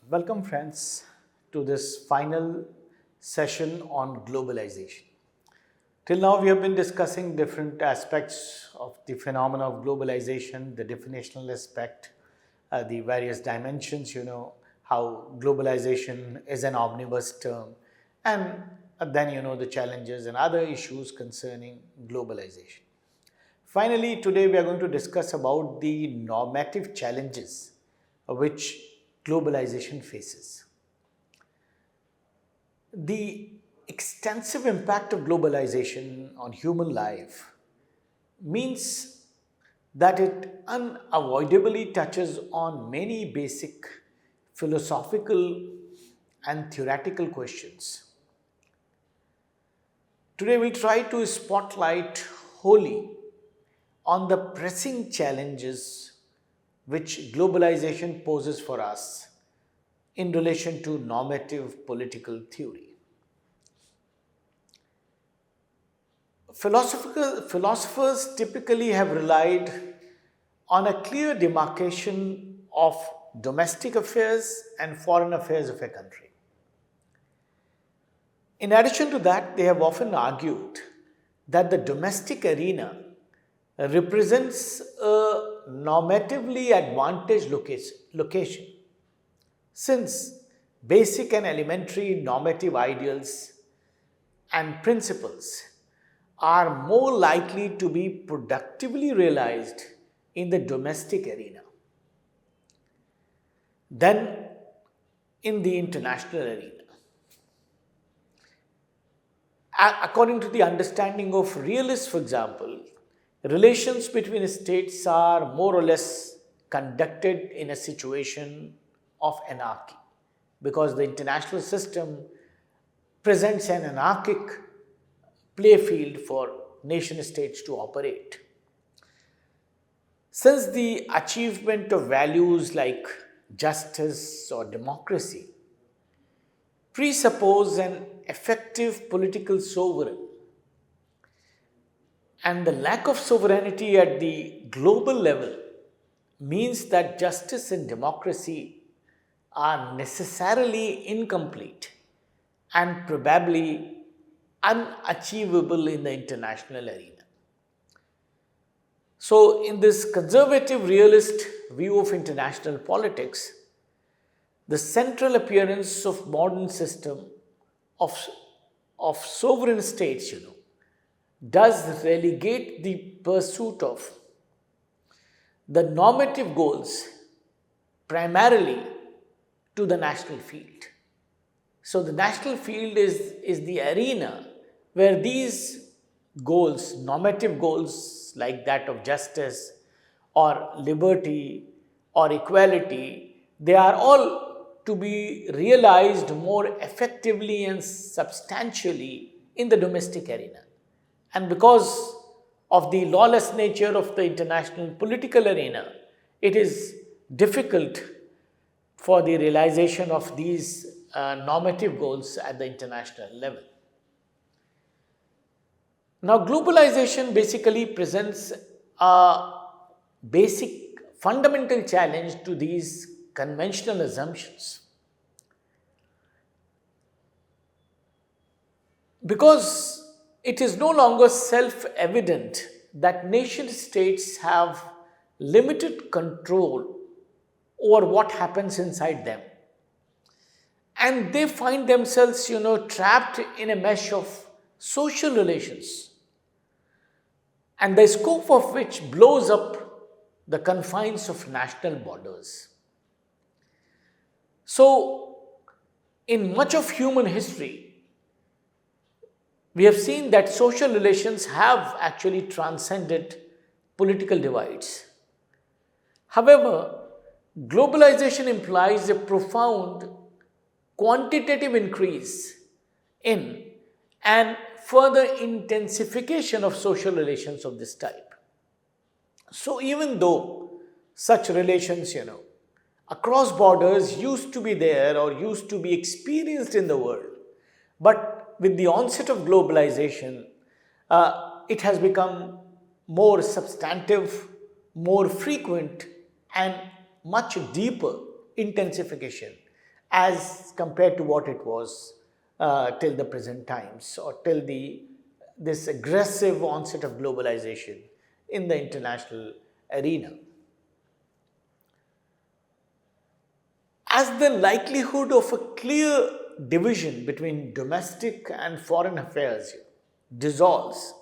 Welcome, friends, to this final session on globalization. Till now, we have been discussing different aspects of the phenomena of globalization, the definitional aspect, the various dimensions, how globalization is an omnibus term, and then, the challenges and other issues concerning globalization. Finally, today we are going to discuss about the normative challenges which globalization faces. The extensive impact of globalization on human life means that it unavoidably touches on many basic philosophical and theoretical questions. Today, we'll try to spotlight wholly on the pressing challenges which globalization poses for us in relation to normative political theory. Philosophers typically have relied on a clear demarcation of domestic affairs and foreign affairs of a country. In addition to that, they have often argued that the domestic arena represents a normatively advantaged location, since basic and elementary normative ideals and principles are more likely to be productively realized in the domestic arena than in the international arena. According to the understanding of realists, for example, relations between states are more or less conducted in a situation of anarchy, because the international system presents an anarchic playfield for nation states to operate. Since the achievement of values like justice or democracy presuppose an effective political sovereign, and the lack of sovereignty at the global level means that justice and democracy are necessarily incomplete and probably unachievable in the international arena. So, in this conservative realist view of international politics, the central appearance of modern system of sovereign states, does relegate the pursuit of the normative goals primarily to the national field. So, the national field is the arena where these goals, normative goals like that of justice or liberty or equality, they are all to be realized more effectively and substantially in the domestic arena. And because of the lawless nature of the international political arena, it is difficult for the realization of these normative goals at the international level. Now, globalization basically presents a basic fundamental challenge to these conventional assumptions. Because it is no longer self evident that nation states have limited control over what happens inside them. And they find themselves, trapped in a mesh of social relations, and the scope of which blows up the confines of national borders. So, in much of human history, we have seen that social relations have actually transcended political divides. However, globalization implies a profound quantitative increase in and further intensification of social relations of this type. So, even though such relations, across borders used to be there or used to be experienced in the world, but with the onset of globalization, it has become more substantive, more frequent, and much deeper intensification. as compared to what it was till the present times, or till this aggressive onset of globalization in the international arena. As the likelihood of a clear division between domestic and foreign affairs dissolves,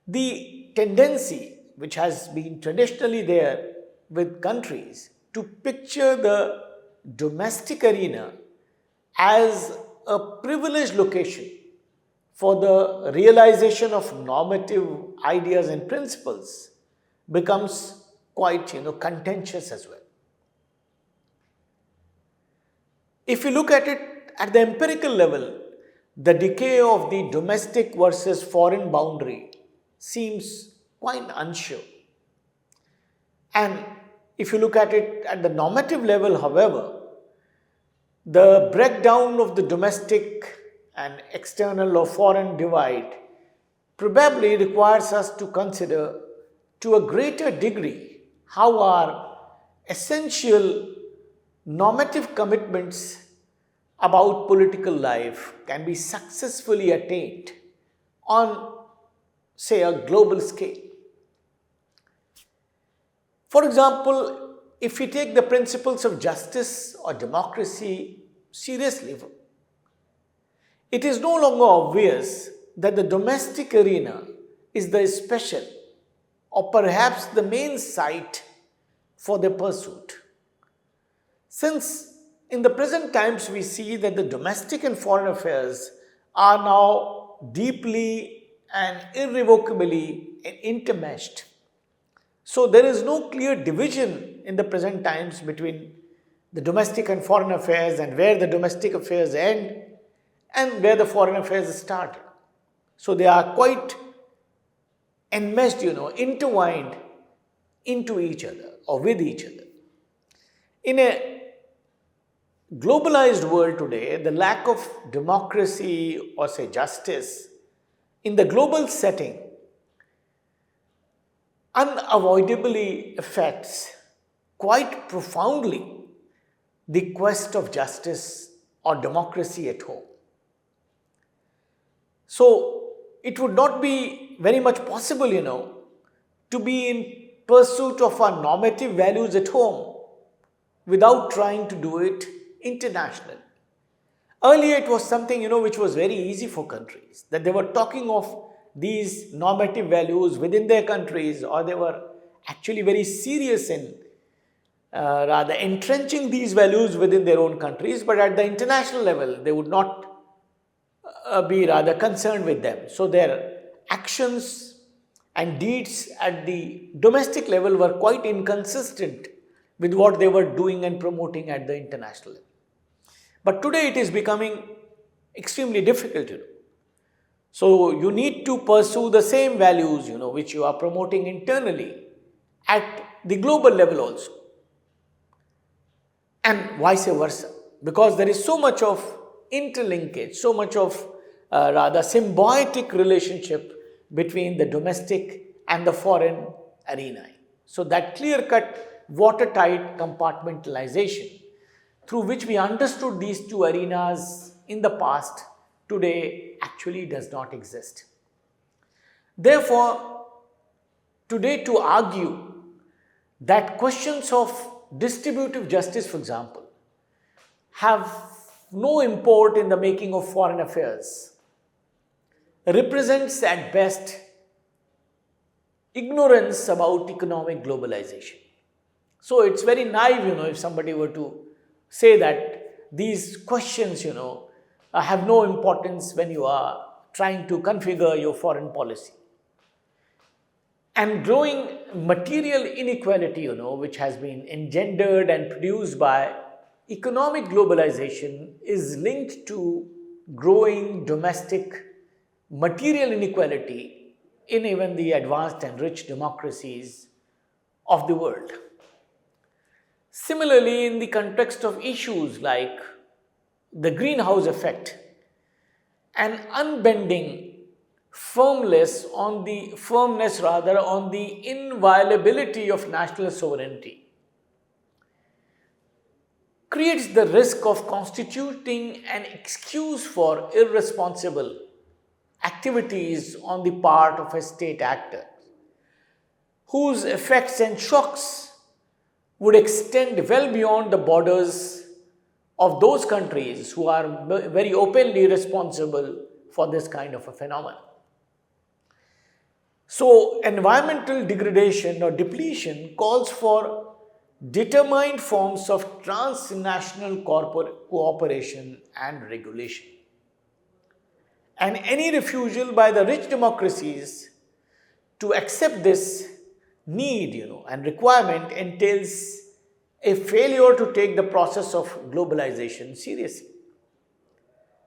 the tendency which has been traditionally there with countries to picture the domestic arena as a privileged location for the realization of normative ideas and principles becomes quite contentious as well. If you look at it at the empirical level, the decay of the domestic versus foreign boundary seems quite unsure. And if you look at it at the normative level, however, the breakdown of the domestic and external or foreign divide probably requires us to consider to a greater degree how our essential normative commitments about political life can be successfully attained on, say, a global scale. For example, if we take the principles of justice or democracy seriously, it is no longer obvious that the domestic arena is the special or perhaps the main site for their pursuit. Since in the present times we see that the domestic and foreign affairs are now deeply and irrevocably intermeshed. So there is no clear division in the present times between the domestic and foreign affairs, and where the domestic affairs end and where the foreign affairs start. So they are quite enmeshed, intertwined into each other or with each other. In a globalized world today, the lack of democracy or, say, justice in the global setting unavoidably affects quite profoundly the quest of justice or democracy at home. So it would not be very much possible, to be in pursuit of our normative values at home without trying to do it internationally. Earlier it was something, which was very easy for countries, that they were talking of these normative values within their countries, or they were actually very serious in rather entrenching these values within their own countries, but at the international level they would not be rather concerned with them. So their actions and deeds at the domestic level were quite inconsistent with what they were doing and promoting at the international level. But today it is becoming extremely difficult. So you need to pursue the same values, which you are promoting internally at the global level also, and vice versa, because there is so much of interlinkage, so much of rather symbiotic relationship between the domestic and the foreign arena. So that clear-cut, watertight compartmentalization through which we understood these two arenas in the past, today actually does not exist. Therefore, today to argue that questions of distributive justice, for example, have no import in the making of foreign affairs represents at best ignorance about economic globalization. So it's very naive, if somebody were to say that these questions, have no importance when you are trying to configure your foreign policy. And growing material inequality, which has been engendered and produced by economic globalization, is linked to growing domestic material inequality in even the advanced and rich democracies of the world. Similarly, in the context of issues like the greenhouse effect, an unbending firmness on the inviolability of national sovereignty creates the risk of constituting an excuse for irresponsible activities on the part of a state actor, whose effects and shocks would extend well beyond the borders of those countries who are very openly responsible for this kind of a phenomenon. So, environmental degradation or depletion calls for determined forms of transnational cooperation and regulation. And any refusal by the rich democracies to accept this need, and requirement entails a failure to take the process of globalization seriously.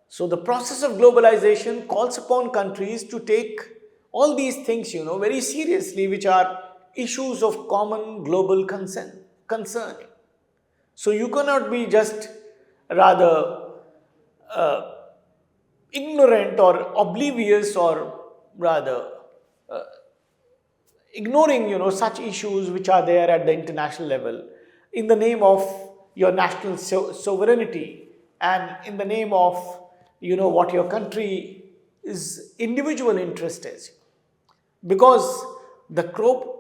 So the process of globalization calls upon countries to take all these things, very seriously, which are issues of common global concern. So you cannot be just rather ignorant or oblivious, or rather ignoring such issues which are there at the international level in the name of your national sovereignty, and in the name of what your country is individual interest is, because the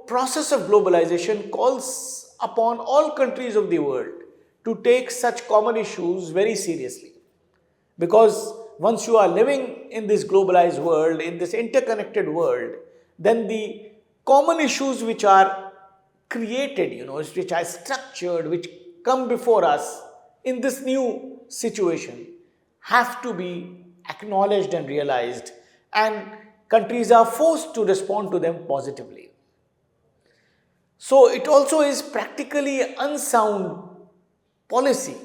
process of globalization calls upon all countries of the world to take such common issues very seriously. Because once you are living in this globalized world, in this interconnected world, then the common issues which are created, which are structured, which come before us in this new situation, have to be acknowledged and realized, and countries are forced to respond to them positively. So it also is practically unsound policy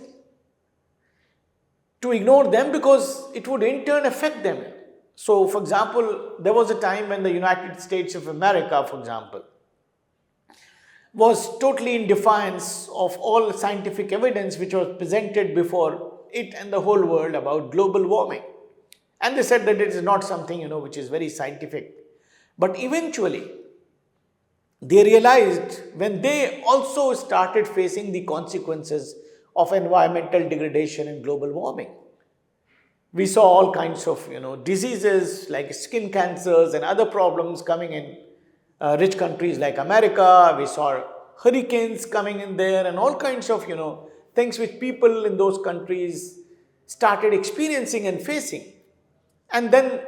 to ignore them, because it would in turn affect them. So, for example, there was a time when the United States of America, for example, was totally in defiance of all scientific evidence which was presented before it and the whole world about global warming. And they said that it is not something, which is very scientific. But eventually, they realized, when they also started facing the consequences of environmental degradation and global warming, we saw all kinds of diseases like skin cancers and other problems coming in rich countries like America. We saw hurricanes coming in there, and all kinds of things which people in those countries started experiencing and facing. And then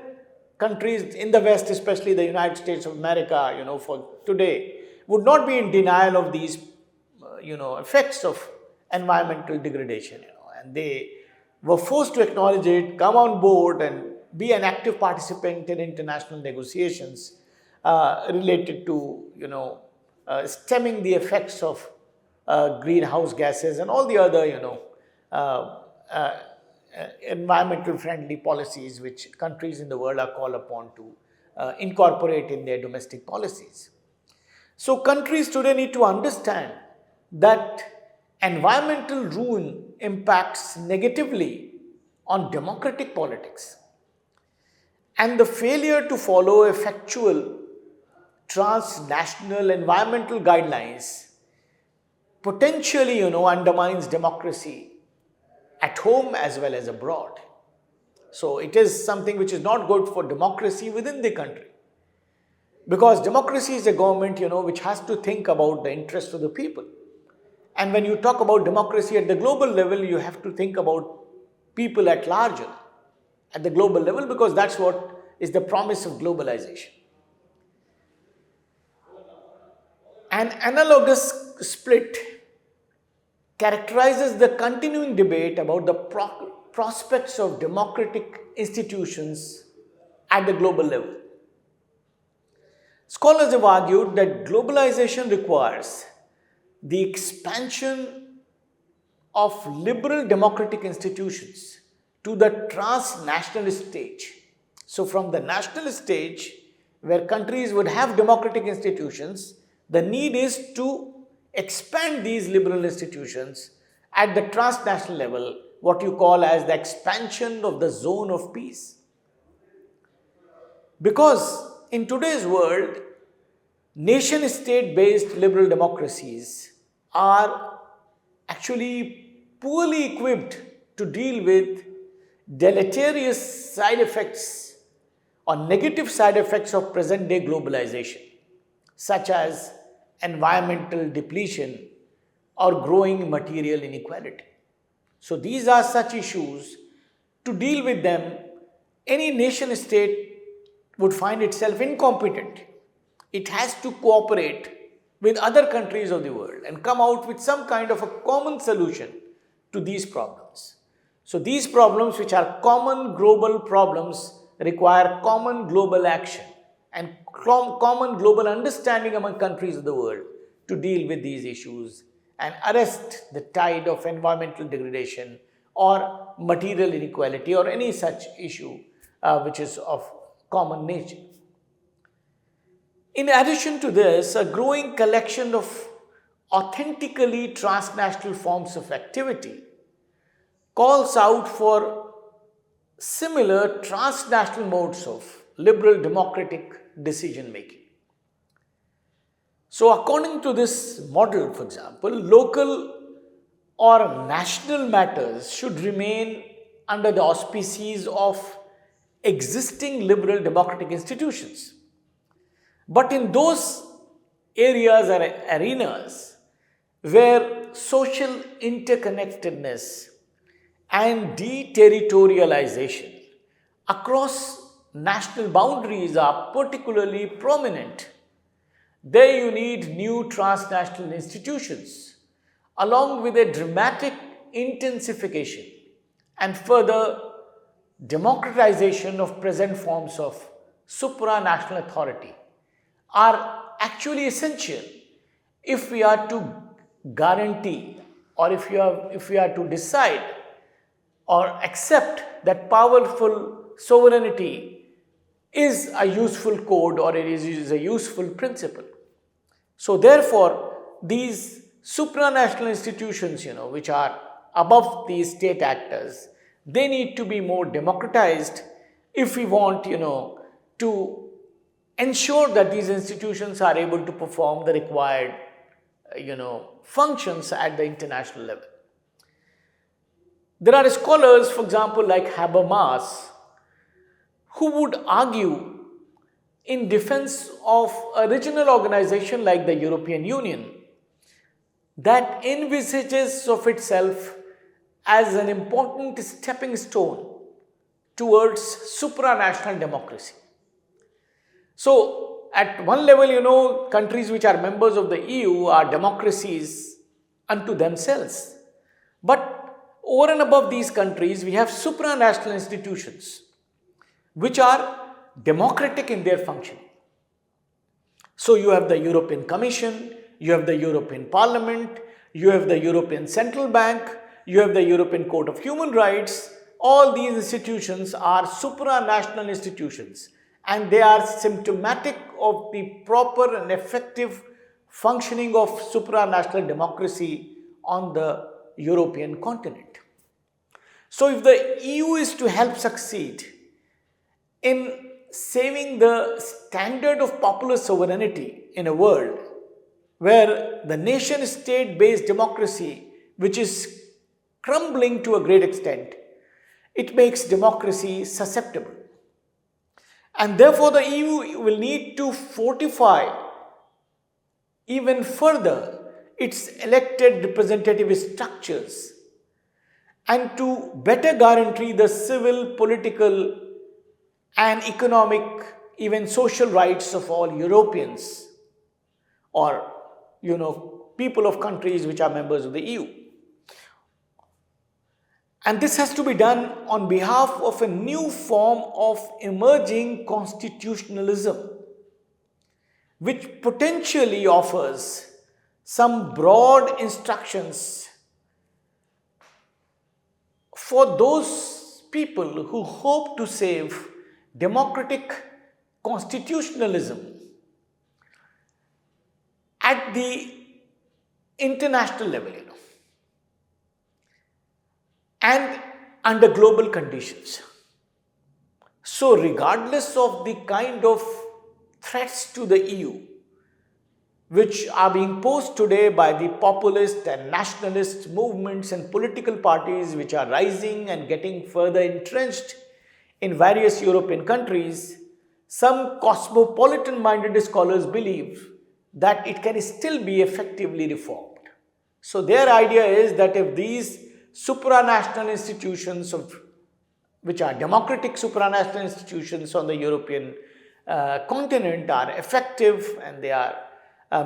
countries in the West, especially the United States of America, for today, would not be in denial of these, effects of environmental degradation, and they were forced to acknowledge it, come on board, and be an active participant in international negotiations related to, stemming the effects of greenhouse gases and all the other, uh, uh, environmental friendly policies which countries in the world are called upon to incorporate in their domestic policies. So countries today need to understand that environmental ruin impacts negatively on democratic politics, and the failure to follow effectual transnational environmental guidelines potentially undermines democracy at home as well as abroad. So it is something which is not good for democracy within the country, because democracy is a government which has to think about the interests of the people. And when you talk about democracy at the global level, you have to think about people at large at the global level, because that's what is the promise of globalization. An analogous split characterizes the continuing debate about the prospects of democratic institutions at the global level. Scholars have argued that globalization requires the expansion of liberal democratic institutions to the transnational stage. So, from the national stage, where countries would have democratic institutions, the need is to expand these liberal institutions at the transnational level, what you call as the expansion of the zone of peace. Because in today's world, nation state based liberal democracies are actually poorly equipped to deal with deleterious side effects or negative side effects of present day globalization, such as environmental depletion or growing material inequality. So, these are such issues. To deal with them, any nation state would find itself incompetent. It has to cooperate with other countries of the world and come out with some kind of a common solution to these problems. So, these problems, which are common global problems, require common global action and common global understanding among countries of the world to deal with these issues and arrest the tide of environmental degradation or material inequality or any such issue which is of common nature. In addition to this, a growing collection of authentically transnational forms of activity calls out for similar transnational modes of liberal democratic decision making. So, according to this model, for example, local or national matters should remain under the auspices of existing liberal democratic institutions. But in those areas or arenas where social interconnectedness and deterritorialization across national boundaries are particularly prominent, there you need new transnational institutions, along with a dramatic intensification and further democratization of present forms of supranational authority are actually essential if we are to guarantee or if we are to decide or accept that powerful sovereignty is a useful code or it is a useful principle. So, therefore, these supranational institutions, which are above these state actors, they need to be more democratized if we want, to ensure that these institutions are able to perform the required, functions at the international level. There are scholars, for example, like Habermas, who would argue in defense of a regional organization like the European Union that envisages of itself as an important stepping stone towards supranational democracy. So, at one level, countries which are members of the EU are democracies unto themselves. But over and above these countries, we have supranational institutions which are democratic in their functioning. So, you have the European Commission, you have the European Parliament, you have the European Central Bank, you have the European Court of Human Rights. All these institutions are supranational institutions and they are symptomatic of the proper and effective functioning of supranational democracy on the European continent. So, if the EU is to help succeed in saving the standard of popular sovereignty in a world where the nation state based democracy, which is crumbling to a great extent, it makes democracy susceptible. And therefore, the EU will need to fortify even further its elected representative structures and to better guarantee the civil, political, and economic, even social rights of all Europeans or, people of countries which are members of the EU. And this has to be done on behalf of a new form of emerging constitutionalism, which potentially offers some broad instructions for those people who hope to save democratic constitutionalism at the international level, and under global conditions. So, regardless of the kind of threats to the EU, which are being posed today by the populist and nationalist movements and political parties which are rising and getting further entrenched in various European countries, some cosmopolitan minded scholars believe that it can still be effectively reformed. So, their idea is that if these supranational institutions which are democratic supranational institutions on the European continent are effective and they are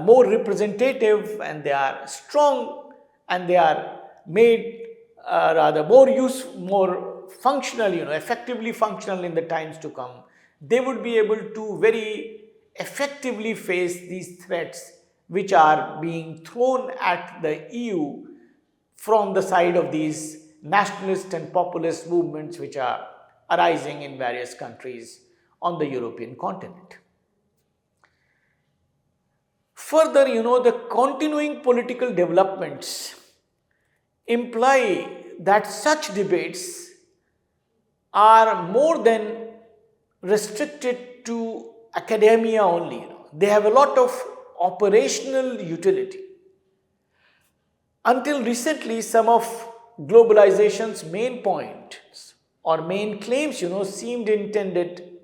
more representative and they are strong and they are made rather more functional, effectively functional in the times to come, they would be able to very effectively face these threats which are being thrown at the EU from the side of these nationalist and populist movements which are arising in various countries on the European continent. Further, the continuing political developments imply that such debates are more than restricted to academia only. They have a lot of operational utility. Until recently, some of globalization's main points or main claims, seemed intended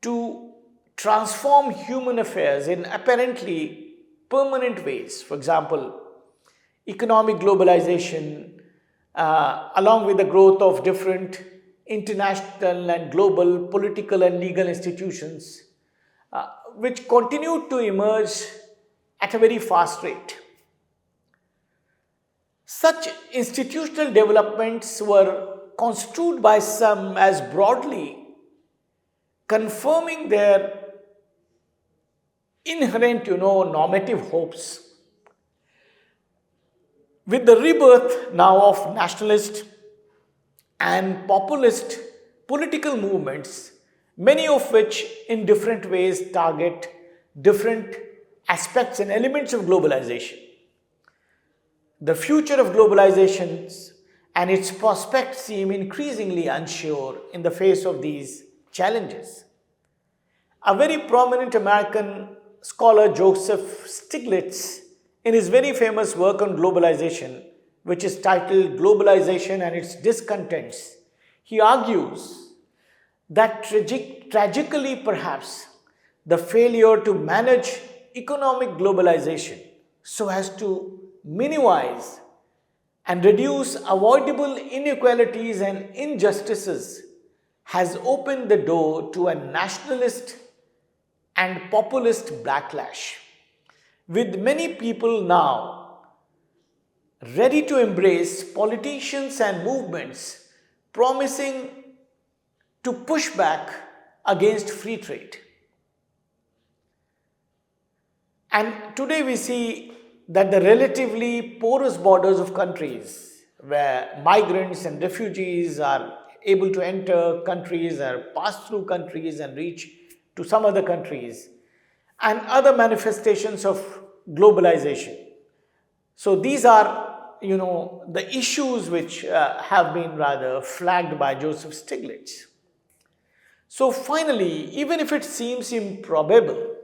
to transform human affairs in apparently permanent ways. For example, economic globalization, along with the growth of different international and global political and legal institutions, which continue to emerge at a very fast rate. Such institutional developments were construed by some as broadly confirming their inherent, normative hopes. With the rebirth now of nationalist and populist political movements, many of which in different ways target different aspects and elements of globalization. The future of globalization and its prospects seem increasingly unsure in the face of these challenges. A very prominent American scholar, Joseph Stiglitz, in his very famous work on globalization, which is titled Globalization and Its Discontents, he argues that tragically perhaps the failure to manage economic globalization so as to minimize and reduce avoidable inequalities and injustices has opened the door to a nationalist and populist backlash, with many people now ready to embrace politicians and movements promising to push back against free trade. And today we see that the relatively porous borders of countries where migrants and refugees are able to enter countries or pass through countries and reach to some other countries, and other manifestations of globalization. So these are, the issues which have been rather flagged by Joseph Stiglitz. So finally, even if it seems improbable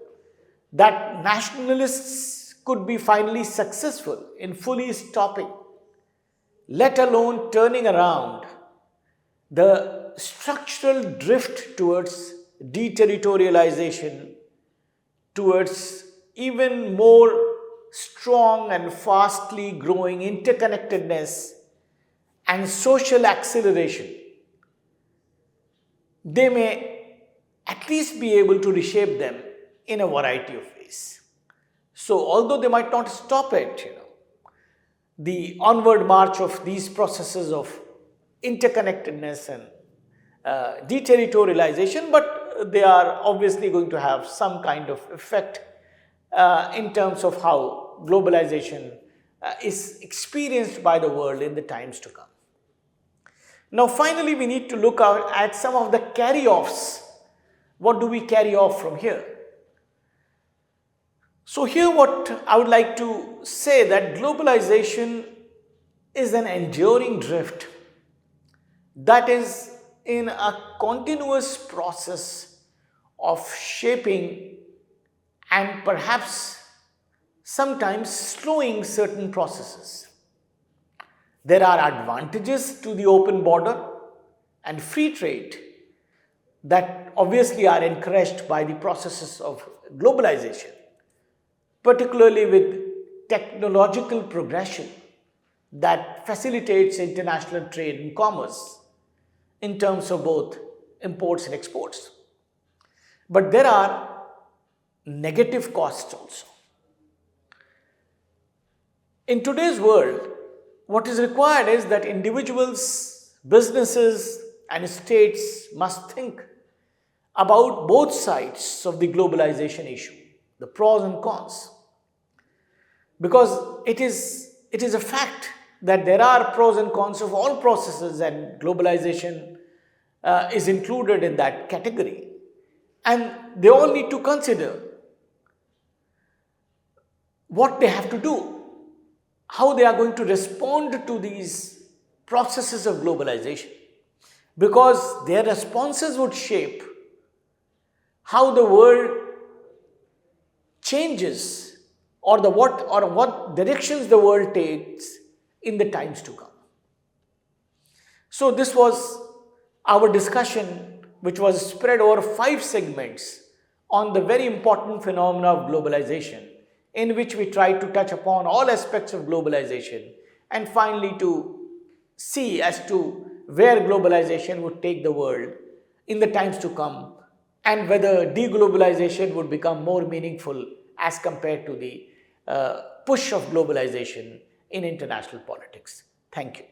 that nationalists could be finally successful in fully stopping, let alone turning around, the structural drift towards deterritorialization, towards even more strong and fastly growing interconnectedness and social acceleration, they may at least be able to reshape them in a variety of ways. So, although they might not stop it, the onward march of these processes of interconnectedness and deterritorialization, but they are obviously going to have some kind of effect in terms of how globalization is experienced by the world in the times to come. Now, finally, we need to look out at some of the carry-offs. What do we carry off from here? So here what I would like to say that globalization is an enduring drift that is in a continuous process of shaping and perhaps sometimes slowing certain processes. There are advantages to the open border and free trade that obviously are encouraged by the processes of globalization, particularly with technological progression that facilitates international trade and commerce in terms of both imports and exports. But there are negative costs also. In today's world, what is required is that individuals, businesses, and states must think about both sides of the globalization issue, the pros and cons. Because it is a fact that there are pros and cons of all processes, and globalization is included in that category. And they all need to consider what they have to do, how they are going to respond to these processes of globalization, because their responses would shape how the world changes, or what directions the world takes in the times to come. So this was our discussion, which was spread over 5 segments on the very important phenomena of globalization, in which we tried to touch upon all aspects of globalization and finally to see as to where globalization would take the world in the times to come, and whether deglobalization would become more meaningful as compared to the push of globalization in international politics. Thank you.